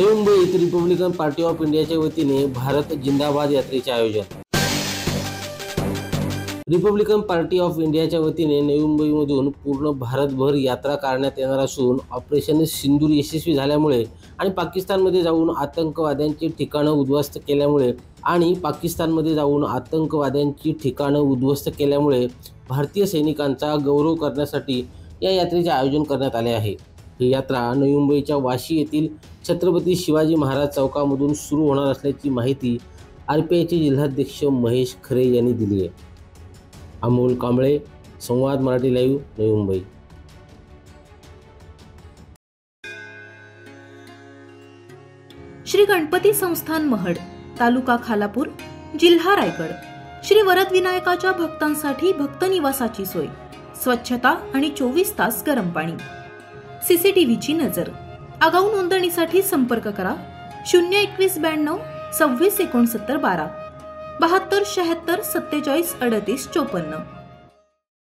नवी मुंबई येथे Republican party of इंडियाच्या वतीने भारत जिंदाबाद यात्रेचे आयोजन। रिपब्लिकन पार्टी ऑफ इंडियाच्या वतीने नवी मुंबईमधून पूर्ण भारतभर यात्रा काढण्यात येणार असून ऑपरेशन सिंदूर यशस्वी झाल्यामुळे आणि पाकिस्तानमध्ये जाऊन आतंकवाद्यांची ठिकाणं उद्ध्वस्त केल्यामुळे भारतीय सैनिकांचा गौरव करण्यासाठी या यात्रेचे आयोजन करण्यात आले आहे। ही यात्रा नवी मुंबईच्या वाशी येथील छत्रपती शिवाजी महाराज चौकामधून सुरू होणार असल्याची माहिती आरपीआयचे जिल्हाध्यक्ष महेश खरे यांनी दिली आहे। अमोल कांबळे, संवाद मराठी लाईव्ह, नवी मुंबई। श्री गणपती संस्थान महड, तालुका खालापूर, जिल्हा रायगड। श्री वरद विनायकाच्या भक्तांसाठी भक्त निवासाची सोय, स्वच्छता आणि 24 तास गरम पाणी, सीसीटीव्हीची नजर। आगाऊ नोंदणीसाठी संपर्क करा 02192 26 69 12 72 76 47 38 54।